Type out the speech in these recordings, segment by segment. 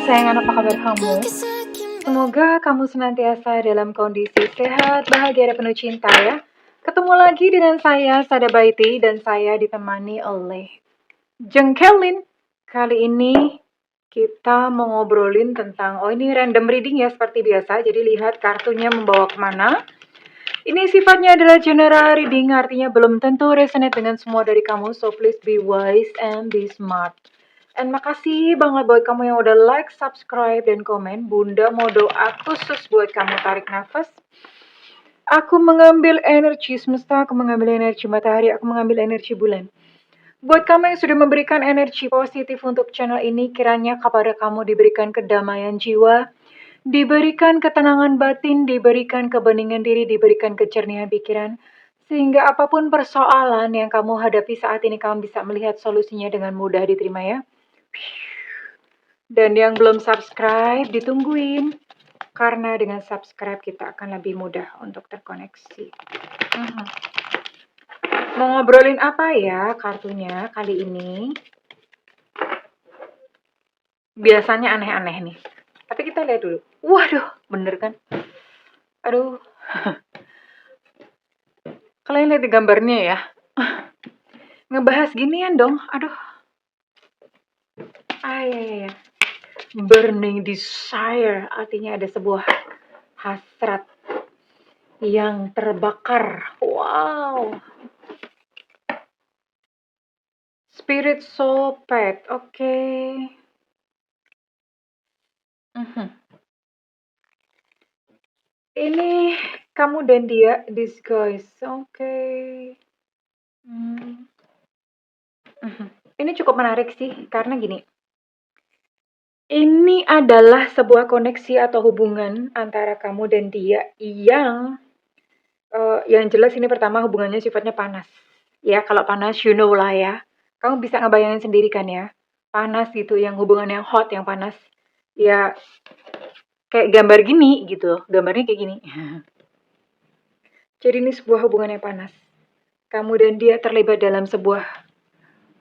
kesayangan, apa kabar kamu? Semoga kamu senantiasa dalam kondisi sehat, bahagia, dan penuh cinta ya. Ketemu lagi dengan saya, Sada Baiti, dan saya ditemani oleh Jengkelin. Kali ini kita mau ngobrolin tentang, ini random reading ya seperti biasa, jadi lihat kartunya membawa kemana. Ini sifatnya adalah general reading, artinya belum tentu resonate dengan semua dari kamu, so please be wise and be smart. And makasih banget buat kamu yang udah like, subscribe, dan komen. Bunda mau doa khusus buat kamu, tarik nafas. Aku mengambil energi semesta, aku mengambil energi matahari, aku mengambil energi bulan. Buat kamu yang sudah memberikan energi positif untuk channel ini, kiranya kepada kamu diberikan kedamaian jiwa, diberikan ketenangan batin, diberikan kebeningan diri, diberikan kejernihan pikiran, sehingga apapun persoalan yang kamu hadapi saat ini, kamu bisa melihat solusinya dengan mudah diterima ya. Dan yang belum subscribe, ditungguin. Karena dengan subscribe kita akan lebih mudah untuk terkoneksi. Mau ngobrolin apa ya kartunya kali ini? Biasanya aneh-aneh nih. Tapi kita lihat dulu. Waduh, bener kan? Aduh. Kalian lihat di gambarnya ya. Ngebahas ginian dong. Aduh. Ya. Burning desire, artinya ada sebuah hasrat yang terbakar. Wow. Spirit soul pet, oke. Ini kamu dan dia disguise, oke. Ini cukup menarik sih, karena gini. Ini adalah sebuah koneksi atau hubungan antara kamu dan dia yang jelas ini pertama hubungannya sifatnya panas. Ya, kalau panas you know lah ya. Kamu bisa ngebayangin sendiri kan ya. Panas gitu, yang hubungan yang hot, yang panas. Ya, kayak gambar gini gitu. Gambarnya kayak gini. Jadi ini sebuah hubungan yang panas. Kamu dan dia terlibat dalam sebuah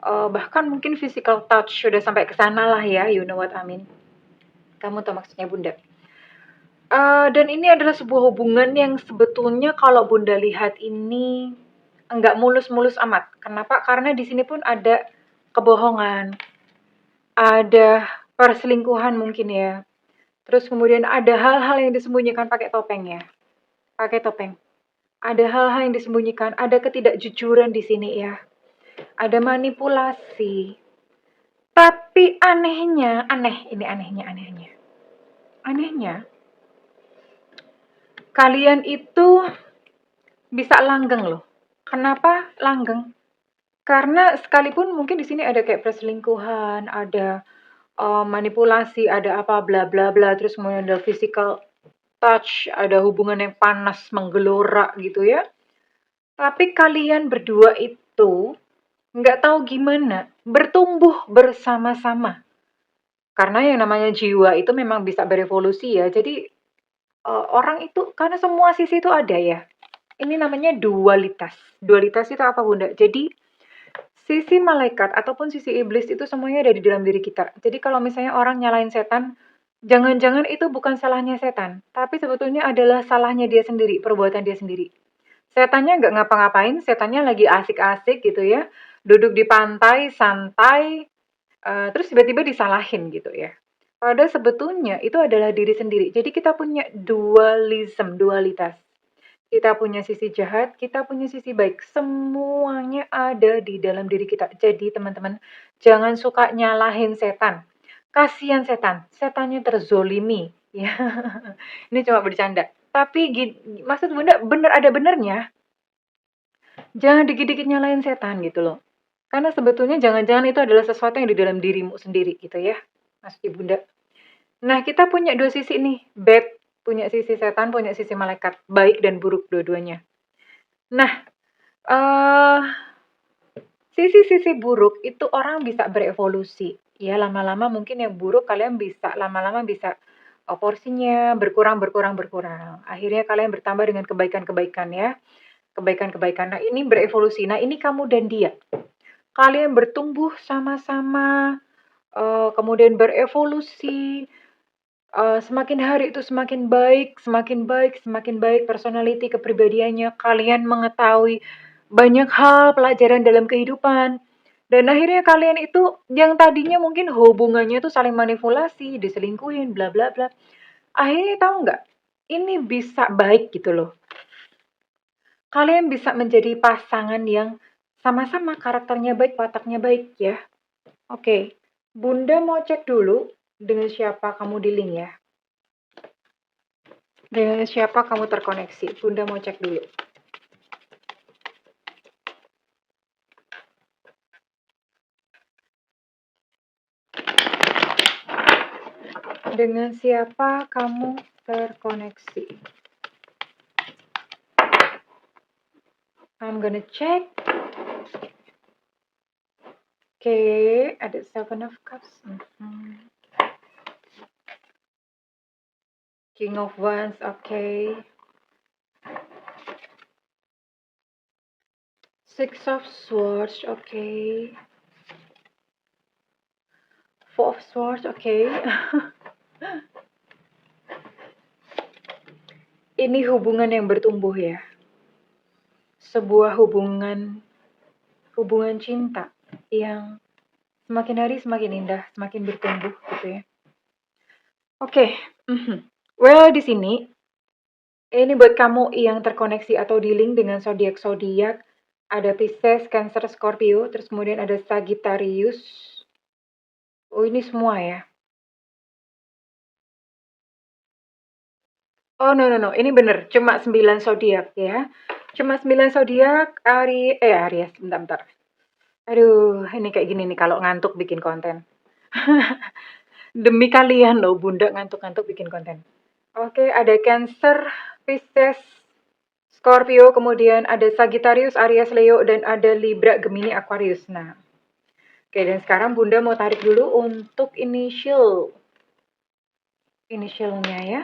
bahkan mungkin physical touch, sudah sampai ke sana lah ya, you know what I mean. Kamu tahu maksudnya Bunda. Dan ini adalah sebuah hubungan yang sebetulnya kalau Bunda lihat ini enggak mulus-mulus amat. Kenapa? Karena di sini pun ada kebohongan, ada perselingkuhan mungkin ya. Terus kemudian ada hal-hal yang disembunyikan pakai topeng ya. Pakai topeng. Ada hal-hal yang disembunyikan, ada ketidakjujuran di sini ya. Ada manipulasi. Tapi anehnya, anehnya, kalian itu bisa langgeng loh. Kenapa langgeng? Karena sekalipun mungkin di sini ada kayak perselingkuhan, ada manipulasi, ada apa bla bla bla, terus kemudian ada physical touch, ada hubungan yang panas menggelora gitu ya. Tapi kalian berdua itu nggak tahu gimana bertumbuh bersama-sama. Karena yang namanya jiwa itu memang bisa berevolusi ya. Jadi orang itu karena semua sisi itu ada ya. Ini namanya dualitas. Dualitas itu apa Bunda? Jadi sisi malaikat ataupun sisi iblis itu semuanya ada di dalam diri kita. Jadi kalau misalnya orang nyalain setan, jangan-jangan itu bukan salahnya setan, tapi sebetulnya adalah salahnya dia sendiri, perbuatan dia sendiri. Setannya nggak ngapa-ngapain, setannya lagi asik-asik gitu ya, duduk di pantai, santai, terus tiba-tiba disalahin gitu ya. Padahal sebetulnya itu adalah diri sendiri. Jadi kita punya dualitas. Kita punya sisi jahat, kita punya sisi baik. Semuanya ada di dalam diri kita. Jadi teman-teman, jangan suka nyalahin setan. Kasihan setan, setannya terzolimi. Ya, ini cuma bercanda. Tapi maksud Bunda bener ada benernya. Jangan dikit-dikit nyalahin setan gitu loh. Karena sebetulnya jangan-jangan itu adalah sesuatu yang di dalam dirimu sendiri gitu ya, Maksud Bunda. Nah, kita punya dua sisi nih, bad, punya sisi setan, punya sisi malaikat, baik dan buruk dua-duanya. Nah, sisi-sisi buruk itu orang bisa berevolusi. Ya, lama-lama mungkin yang buruk kalian bisa, lama-lama bisa porsinya berkurang. Akhirnya kalian bertambah dengan kebaikan-kebaikan ya. Kebaikan-kebaikan. Nah, ini berevolusi. Nah, ini kamu dan dia. Kalian bertumbuh sama-sama, kemudian berevolusi, semakin hari itu semakin baik semakin baik semakin baik personality, kepribadiannya, kalian mengetahui banyak hal pelajaran dalam kehidupan, dan akhirnya kalian itu yang tadinya mungkin hubungannya tuh saling manipulasi, diselingkuhin, bla bla bla, akhirnya tahu nggak, ini bisa baik gitu loh. Kalian bisa menjadi pasangan yang sama-sama karakternya baik, wataknya baik ya. Oke, Bunda mau cek dulu dengan siapa kamu di link ya. Dengan siapa kamu terkoneksi? Bunda mau cek dulu. Dengan siapa kamu terkoneksi? I'm gonna check. Oke, ada Seven of Cups. King of Wands, oke. Six of Swords, oke. Four of Swords, oke. Ini hubungan yang bertumbuh ya. Sebuah hubungan cinta yang semakin hari semakin indah, semakin bertumbuh gitu ya. Oke. Well, di sini ini buat kamu yang terkoneksi atau di link dengan zodiak-zodiak, ada Pisces, Cancer, Scorpio, terus kemudian ada Sagittarius. Oh, ini semua ya. Oh, no, ini bener, cuma 9 zodiak ya. Cuma 9 zodiak, Aries, bentar. Aduh, ini kayak gini nih kalau ngantuk bikin konten. Demi kalian loh, Bunda ngantuk-ngantuk bikin konten. Oke, ada Cancer, Pisces, Scorpio, kemudian ada Sagittarius, Aries, Leo, dan ada Libra, Gemini, Aquarius. Nah, oke, dan sekarang Bunda mau tarik dulu untuk initialnya ya.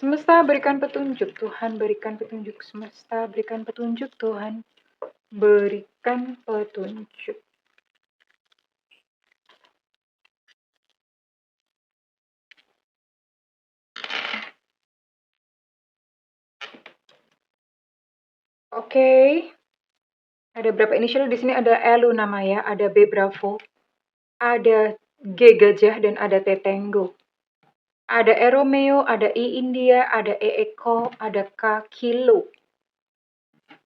Semesta berikan petunjuk, Tuhan berikan petunjuk. Semesta berikan petunjuk, Tuhan berikan petunjuk. Oke. Ada berapa inisial di sini? Ada L namanya, ada B Bravo, ada G Gajah, dan ada T Tango. Ada E Romeo, ada I India, ada E Eko, ada K Kilo,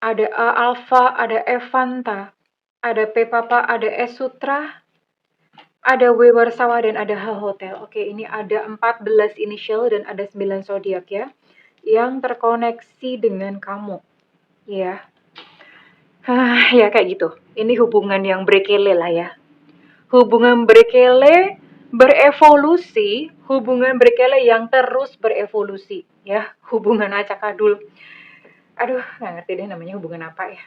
ada A Alpha, ada E Fanta, ada P Papa, ada S Sutra, ada W Warsawa, dan ada H Hotel. Oke, ini ada 14 inisial dan ada 9 zodiak ya, yang terkoneksi dengan kamu. Ya. Ya kayak gitu. Ini hubungan yang berkele lah ya. Hubungan berkele, berevolusi, hubungan berkele yang terus berevolusi ya. Hubungan acak adul. Aduh, nggak ngerti deh namanya hubungan apa ya.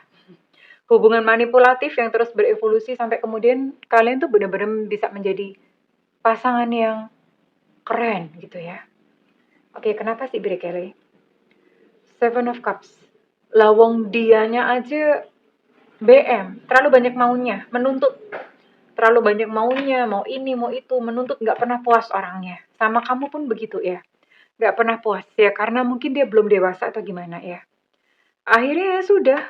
Hubungan manipulatif yang terus berevolusi sampai kemudian kalian tuh benar-benar bisa menjadi pasangan yang keren gitu ya. Oke, kenapa sih berkele? Seven of Cups. Lawang dianya aja BM, terlalu banyak maunya, menuntut. Terlalu banyak maunya, mau ini, mau itu, menuntut, nggak pernah puas orangnya. Sama kamu pun begitu ya, nggak pernah puas ya, karena mungkin dia belum dewasa atau gimana ya. Akhirnya ya sudah,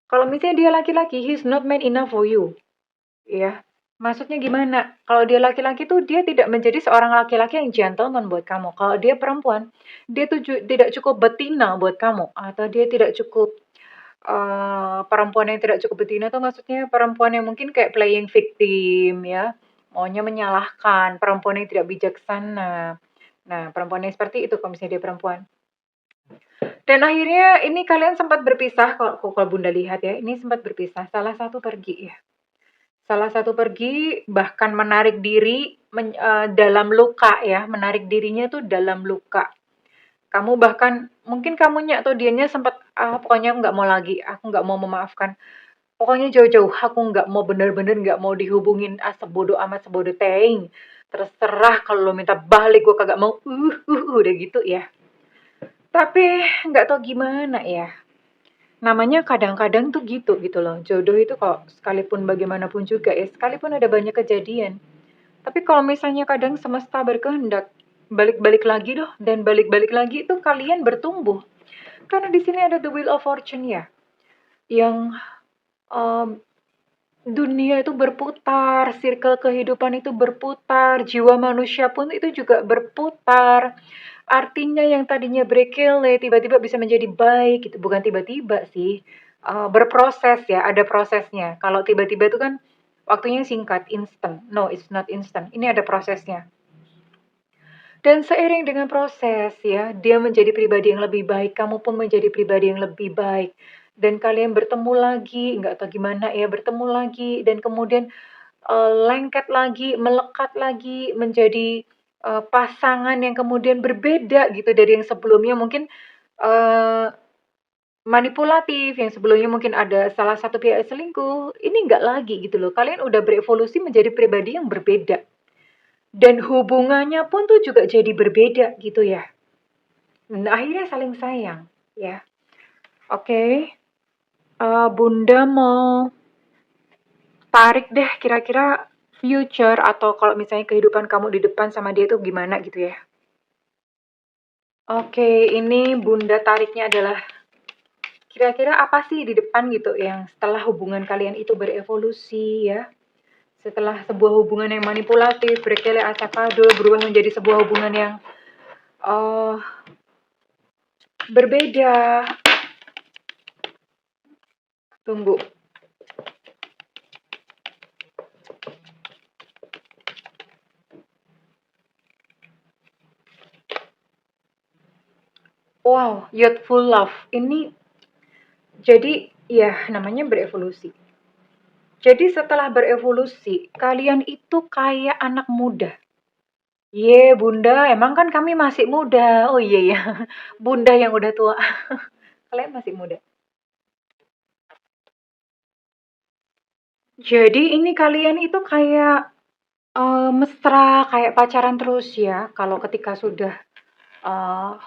kalau misalnya dia laki-laki, he's not man enough for you. Ya, maksudnya gimana? Kalau dia laki-laki tuh dia tidak menjadi seorang laki-laki yang gentleman buat kamu. Kalau dia perempuan, dia tuh tidak cukup betina buat kamu, atau dia tidak cukup perempuan yang tidak cukup betina tuh maksudnya perempuan yang mungkin kayak playing victim ya, maunya menyalahkan, perempuan yang tidak bijaksana. Nah, perempuan yang seperti itu kalau misalnya dia perempuan. Dan akhirnya ini kalian sempat berpisah, kalau Bunda lihat ya, ini sempat berpisah. Salah satu pergi ya. Salah satu pergi bahkan menarik diri dalam luka ya, menarik dirinya tuh dalam luka. Kamu bahkan mungkin kamunya atau dianya sempat pokoknya nggak mau lagi, aku nggak mau memaafkan. Pokoknya jauh-jauh, aku nggak mau bener-bener nggak mau dihubungin, sebodoh amat, sebodoh teing. Terserah kalau lo minta balik, gue kagak mau, udah gitu ya. Tapi nggak tahu gimana ya. Namanya kadang-kadang tuh gitu loh. Jodoh itu kok sekalipun bagaimanapun juga ya, sekalipun ada banyak kejadian. Tapi kalau misalnya kadang semesta berkehendak, balik-balik lagi loh, dan balik-balik lagi itu kalian bertumbuh. Karena di sini ada the wheel of fortune ya, yang um, dunia itu berputar, circle kehidupan itu berputar, jiwa manusia pun itu juga berputar. Artinya yang tadinya berkele tiba-tiba bisa menjadi baik gitu, bukan tiba-tiba sih, berproses ya, ada prosesnya. Kalau tiba-tiba itu kan waktunya singkat, instant. No, it's not instant. Ini ada prosesnya. Dan seiring dengan proses ya, dia menjadi pribadi yang lebih baik, kamu pun menjadi pribadi yang lebih baik. Dan kalian bertemu lagi, nggak tahu gimana ya, bertemu lagi dan kemudian lengket lagi, melekat lagi, menjadi pasangan yang kemudian berbeda gitu dari yang sebelumnya mungkin uh, manipulatif, yang sebelumnya mungkin ada salah satu pihak selingkuh, ini nggak lagi gitu loh. Kalian udah berevolusi menjadi pribadi yang berbeda. Dan hubungannya pun tuh juga jadi berbeda gitu ya. Nah, akhirnya saling sayang ya. Oke, Bunda mau tarik deh kira-kira future atau kalau misalnya kehidupan kamu di depan sama dia tuh gimana gitu ya. Oke, ini Bunda tariknya adalah kira-kira apa sih di depan gitu yang setelah hubungan kalian itu berevolusi ya. Setelah sebuah hubungan yang manipulatif, berkele acak-adul, berubah menjadi sebuah hubungan yang uh, berbeda. Tunggu. Wow, youthful love. Ini jadi ya namanya berevolusi. Jadi setelah berevolusi, kalian itu kayak anak muda. Ye, Bunda, emang kan kami masih muda. Oh iya ya, Bunda yang udah tua. Kalian masih muda. Jadi ini kalian itu kayak mesra, kayak pacaran terus ya. Kalau ketika sudah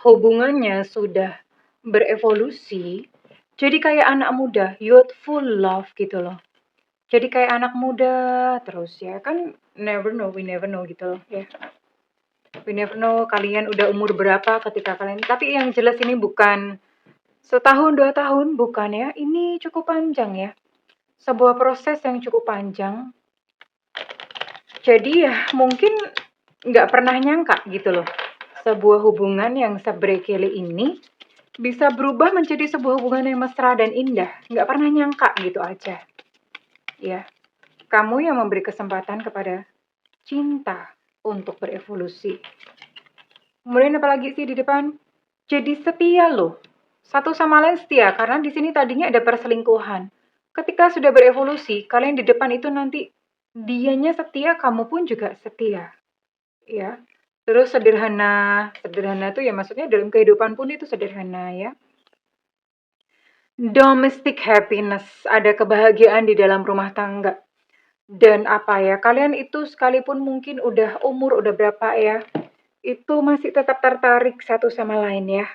hubungannya sudah berevolusi, jadi kayak anak muda, youthful love gitu loh. Jadi kayak anak muda terus ya kan, never know, we never know gitu loh ya. We never know kalian udah umur berapa ketika kalian, tapi yang jelas ini bukan setahun 2 tahun, bukan ya. Ini cukup panjang ya. Sebuah proses yang cukup panjang. Jadi ya mungkin nggak pernah nyangka gitu loh. Sebuah hubungan yang sebrekele ini bisa berubah menjadi sebuah hubungan yang mesra dan indah. Nggak pernah nyangka gitu aja. Ya, kamu yang memberi kesempatan kepada cinta untuk berevolusi. Kemudian apalagi sih di depan? Jadi setia loh. Satu sama lain setia karena di sini tadinya ada perselingkuhan. Ketika sudah berevolusi, kalian di depan itu nanti dianya setia, kamu pun juga setia. Ya. Terus sederhana. Sederhana tuh ya maksudnya dalam kehidupan pun itu sederhana ya. Domestic happiness, ada kebahagiaan di dalam rumah tangga. Dan apa ya, kalian itu sekalipun mungkin udah umur udah berapa ya, itu masih tetap tertarik satu sama lain ya.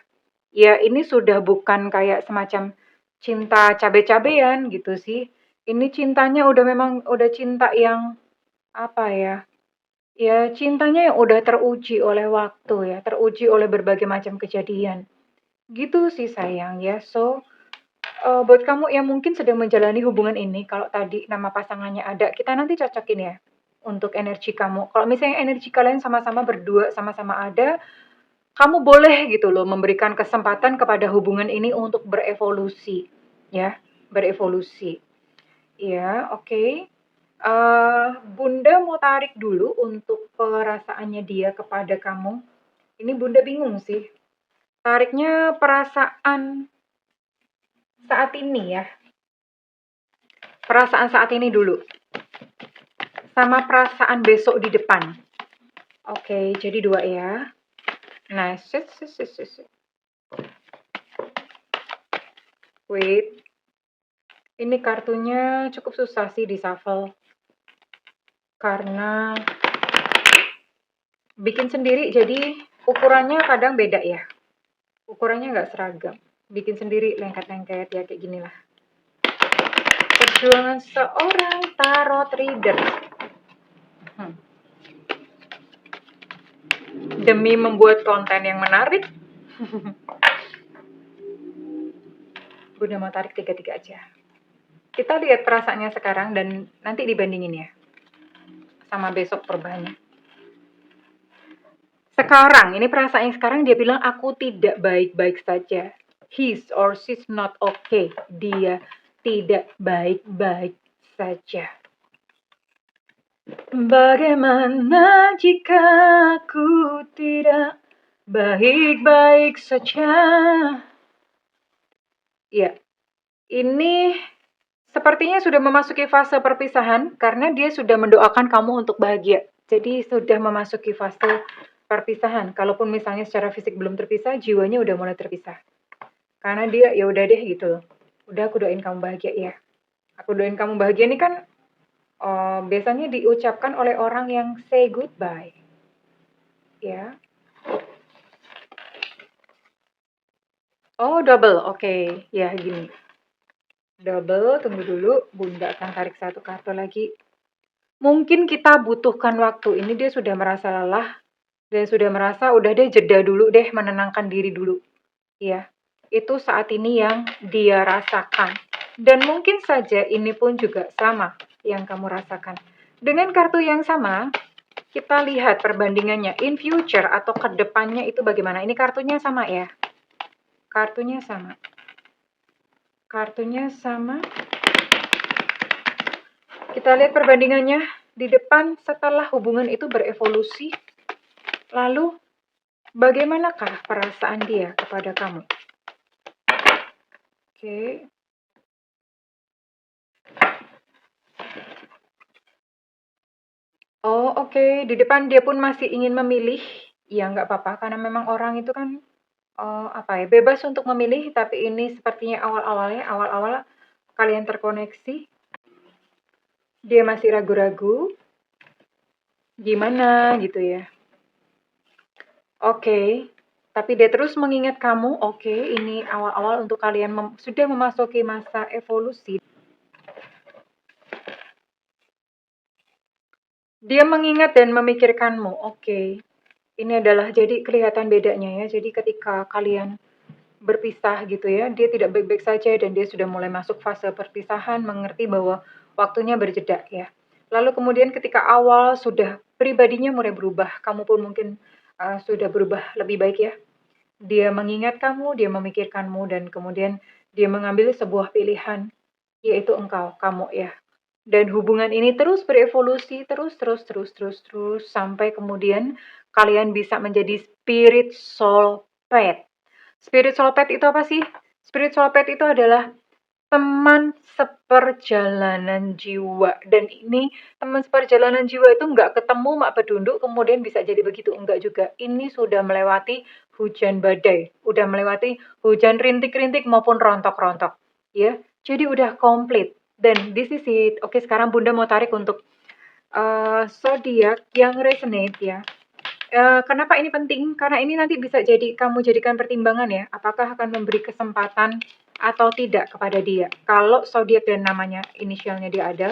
Ya ini sudah bukan kayak semacam cinta cabe-cabean gitu sih. Ini cintanya udah memang udah cinta yang apa ya? Ya cintanya yang udah teruji oleh waktu ya, teruji oleh berbagai macam kejadian. Gitu sih sayang ya. So, buat kamu yang mungkin sedang menjalani hubungan ini, kalau tadi nama pasangannya ada, kita nanti cocokin ya untuk energi kamu. Kalau misalnya energi kalian sama-sama berdua, sama-sama ada, kamu boleh gitu loh memberikan kesempatan kepada hubungan ini untuk berevolusi, ya, berevolusi. Ya, oke. Bunda mau tarik dulu untuk perasaannya dia kepada kamu. Ini Bunda bingung sih. Tariknya perasaan saat ini ya. Perasaan saat ini dulu. Sama perasaan besok di depan. Oke, jadi 2 ya. Nah, wait. Ini kartunya cukup susah sih di shuffle. Karena bikin sendiri jadi ukurannya kadang beda ya. Ukurannya nggak seragam. bikin sendiri lengket-lengket ya kayak gini lah. Perjuangan seorang tarot reader. Demi membuat konten yang menarik, Bunda mau tarik 3-3 aja. Kita lihat perasaannya sekarang dan nanti dibandingin ya sama besok perubahannya. Sekarang, ini perasaannya sekarang dia bilang aku tidak baik-baik saja. He's or she's not okay. Dia tidak baik-baik saja. Bagaimana jika aku tidak baik-baik saja? Ya, ini sepertinya sudah memasuki fase perpisahan karena dia sudah mendoakan kamu untuk bahagia. Jadi sudah memasuki fase perpisahan. Kalaupun misalnya secara fisik belum terpisah, jiwanya udah mulai terpisah. Karena dia ya udah deh gitu. Udah aku doain kamu bahagia ya. Aku doain kamu bahagia ini kan biasanya diucapkan oleh orang yang say goodbye. Ya. Oh, double. Oke. Ya, gini. Double, tunggu dulu. Bunda akan tarik satu kartu lagi. Mungkin kita butuhkan waktu. Ini dia sudah merasa lelah dan sudah merasa udah deh jeda dulu deh, menenangkan diri dulu. Ya, itu saat ini yang dia rasakan. Dan mungkin saja ini pun juga sama yang kamu rasakan. Dengan kartu yang sama, kita lihat perbandingannya in future atau ke depannya itu bagaimana. Ini kartunya sama ya. Kartunya sama. Kartunya sama. Kita lihat perbandingannya di depan setelah hubungan itu berevolusi. Lalu, bagaimanakah perasaan dia kepada kamu? Oke. Oh, oke. Di depan dia pun masih ingin memilih. Ya, nggak apa-apa. Karena memang orang itu kan, bebas untuk memilih. Tapi ini sepertinya awal-awal kalian terkoneksi. Dia masih ragu-ragu. Gimana gitu ya. Oke. Tapi dia terus mengingat kamu. Oke, ini awal-awal untuk kalian sudah memasuki masa evolusi. Dia mengingat dan memikirkanmu. Oke. Ini adalah jadi kelihatan bedanya ya. Jadi ketika kalian berpisah gitu ya, dia tidak baik-baik saja dan dia sudah mulai masuk fase perpisahan, mengerti bahwa waktunya berjeda ya. Lalu kemudian ketika awal sudah pribadinya mulai berubah, kamu pun mungkin sudah berubah lebih baik ya. Dia mengingat kamu, dia memikirkanmu dan kemudian dia mengambil sebuah pilihan, yaitu engkau, kamu ya. Dan hubungan ini terus berevolusi, terus sampai kemudian kalian bisa menjadi spirit soulmate. Spirit soulmate itu apa sih? Spirit soulmate itu adalah teman seperjalanan jiwa. Dan ini teman seperjalanan jiwa itu nggak ketemu mak bedunduk kemudian bisa jadi begitu. Enggak juga. Ini sudah melewati hujan badai. Udah melewati hujan rintik-rintik maupun rontok-rontok. Ya, jadi udah komplit. Dan this is it. Oke, sekarang Bunda mau tarik untuk zodiak yang resonate ya. Kenapa ini penting? Karena ini nanti bisa jadi kamu jadikan pertimbangan ya. Apakah akan memberi kesempatan atau tidak kepada dia. Kalau zodiak dan namanya inisialnya dia ada.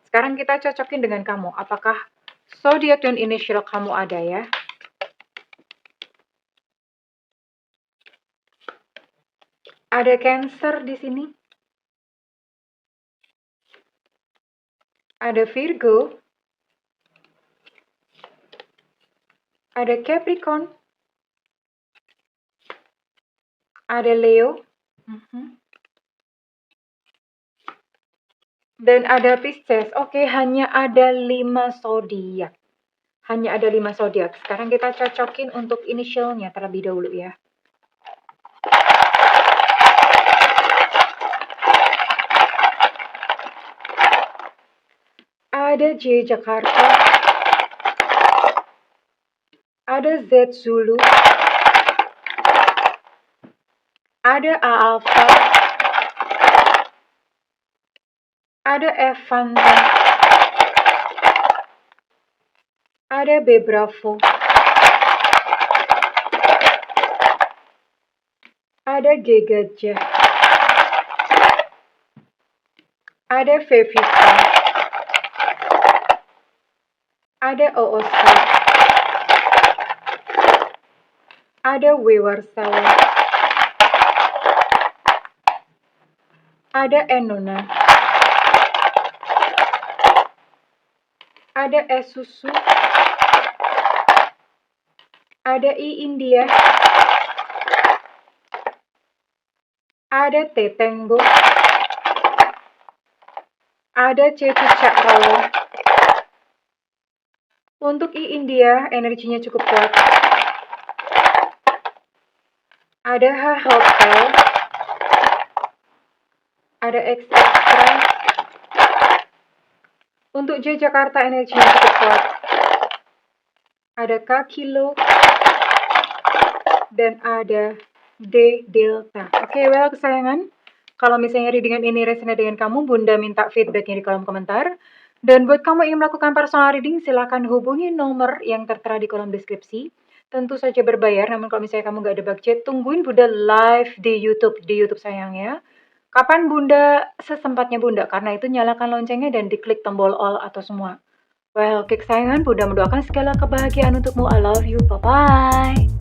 Sekarang kita cocokin dengan kamu. Apakah zodiak dan inisial kamu ada ya? Ada Cancer di sini. Ada Virgo. Ada Capricorn. Ada Leo. Dan ada Pisces. Oke, hanya ada 5 zodiak. Hanya ada 5 zodiak. Sekarang kita cocokin untuk inisialnya terlebih dahulu ya. Ada J Jakarta. Ada Z Zulu. Ada A Alpha. Ada F Fanta. Ada B Bravo. ada G gajah, ada V Vita, ada O Oscar, ada W Warsawa, ada N Nona, ada S Susu, ada I India, ada T Tenggo, ada C Cicak Rawa. Untuk I India, energinya cukup kuat. Ada H Hotel, ada X Extra. Untuk J Jakarta, energinya cukup kuat. Ada K Kilo, dan ada D Delta. Oke, well kesayangan, kalau misalnya readingan ini resonate dengan kamu, Bunda minta feedbacknya di kolom komentar. Dan buat kamu yang melakukan personal reading, silahkan hubungi nomor yang tertera di kolom deskripsi. Tentu saja berbayar, namun kalau misalnya kamu gak ada budget, tungguin Bunda live di YouTube sayang ya. Kapan Bunda sesempatnya Bunda, karena itu nyalakan loncengnya dan diklik tombol all atau semua. Well, kesayangan, Bunda mendoakan segala kebahagiaan untukmu. I love you. Bye-bye.